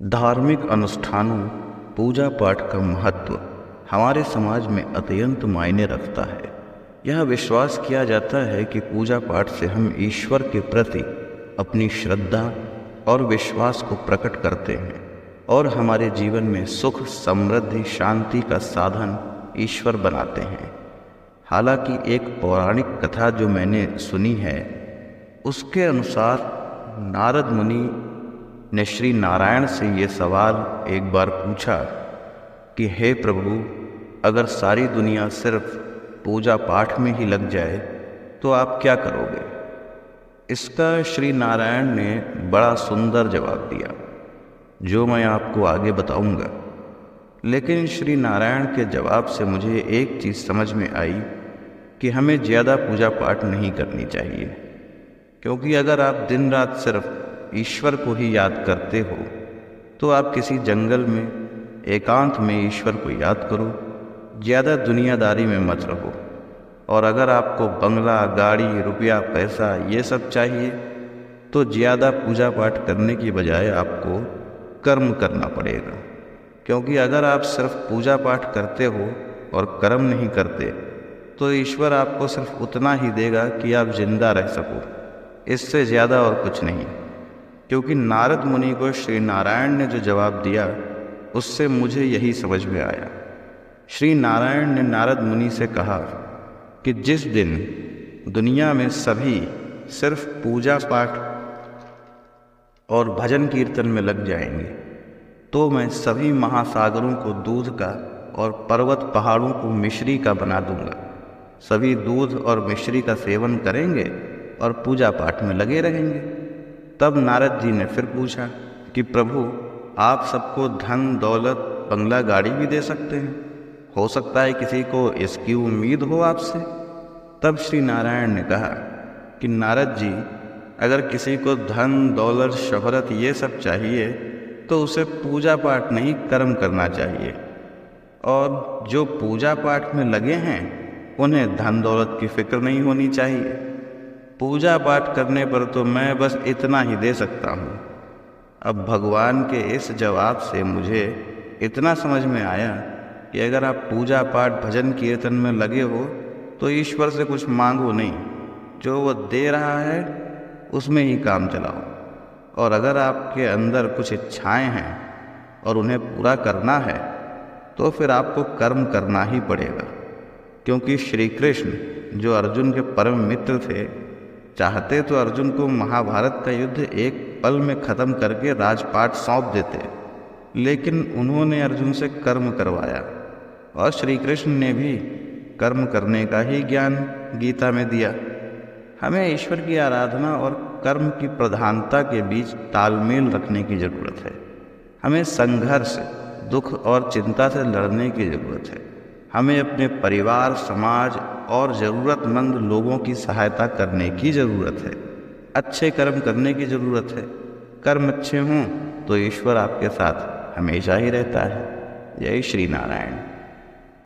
धार्मिक अनुष्ठानों पूजा पाठ का महत्व हमारे समाज में अत्यंत मायने रखता है। यह विश्वास किया जाता है कि पूजा पाठ से हम ईश्वर के प्रति अपनी श्रद्धा और विश्वास को प्रकट करते हैं और हमारे जीवन में सुख, समृद्धि, शांति का साधन ईश्वर बनाते हैं। हालांकि एक पौराणिक कथा जो मैंने सुनी है, उसके अनुसार नारद मुनि ने श्री नारायण से ये सवाल एक बार पूछा कि हे प्रभु, अगर सारी दुनिया सिर्फ पूजा पाठ में ही लग जाए तो आप क्या करोगे? इसका श्री नारायण ने बड़ा सुंदर जवाब दिया, जो मैं आपको आगे बताऊंगा। लेकिन श्री नारायण के जवाब से मुझे एक चीज़ समझ में आई कि हमें ज़्यादा पूजा पाठ नहीं करनी चाहिए, क्योंकि अगर आप दिन रात सिर्फ ईश्वर को ही याद करते हो तो आप किसी जंगल में एकांत में ईश्वर को याद करो, ज़्यादा दुनियादारी में मत रहो। और अगर आपको बंगला, गाड़ी, रुपया, पैसा ये सब चाहिए तो ज़्यादा पूजा पाठ करने की बजाय आपको कर्म करना पड़ेगा, क्योंकि अगर आप सिर्फ पूजा पाठ करते हो और कर्म नहीं करते तो ईश्वर आपको सिर्फ उतना ही देगा कि आप जिंदा रह सको, इससे ज़्यादा और कुछ नहीं। क्योंकि नारद मुनि को श्री नारायण ने जो जवाब दिया उससे मुझे यही समझ में आया। श्री नारायण ने नारद मुनि से कहा कि जिस दिन दुनिया में सभी सिर्फ पूजा पाठ और भजन कीर्तन में लग जाएंगे तो मैं सभी महासागरों को दूध का और पर्वत पहाड़ों को मिश्री का बना दूंगा। सभी दूध और मिश्री का सेवन करेंगे और पूजा पाठ में लगे रहेंगे। तब नारद जी ने फिर पूछा कि प्रभु, आप सबको धन, दौलत, बंगला, गाड़ी भी दे सकते हैं, हो सकता है किसी को इसकी उम्मीद हो आपसे। तब श्री नारायण ने कहा कि नारद जी, अगर किसी को धन, दौलत, शोहरत ये सब चाहिए तो उसे पूजा पाठ नहीं कर्म करना चाहिए, और जो पूजा पाठ में लगे हैं उन्हें धन दौलत की फिक्र नहीं होनी चाहिए। पूजा पाठ करने पर तो मैं बस इतना ही दे सकता हूँ। अब भगवान के इस जवाब से मुझे इतना समझ में आया कि अगर आप पूजा पाठ, भजन कीर्तन में लगे हो तो ईश्वर से कुछ मांगो नहीं, जो वो दे रहा है उसमें ही काम चलाओ। और अगर आपके अंदर कुछ इच्छाएं हैं और उन्हें पूरा करना है तो फिर आपको कर्म करना ही पड़ेगा, क्योंकि श्री कृष्ण जो अर्जुन के परम मित्र थे, चाहते तो अर्जुन को महाभारत का युद्ध एक पल में खत्म करके राजपाट सौंप देते, लेकिन उन्होंने अर्जुन से कर्म करवाया। और श्री कृष्ण ने भी कर्म करने का ही ज्ञान गीता में दिया। हमें ईश्वर की आराधना और कर्म की प्रधानता के बीच तालमेल रखने की ज़रूरत है। हमें संघर्ष, दुख और चिंता से लड़ने की ज़रूरत है। हमें अपने परिवार, समाज और ज़रूरतमंद लोगों की सहायता करने की ज़रूरत है। अच्छे कर्म करने की ज़रूरत है। कर्म अच्छे हों तो ईश्वर आपके साथ हमेशा ही रहता है। जय श्री नारायण।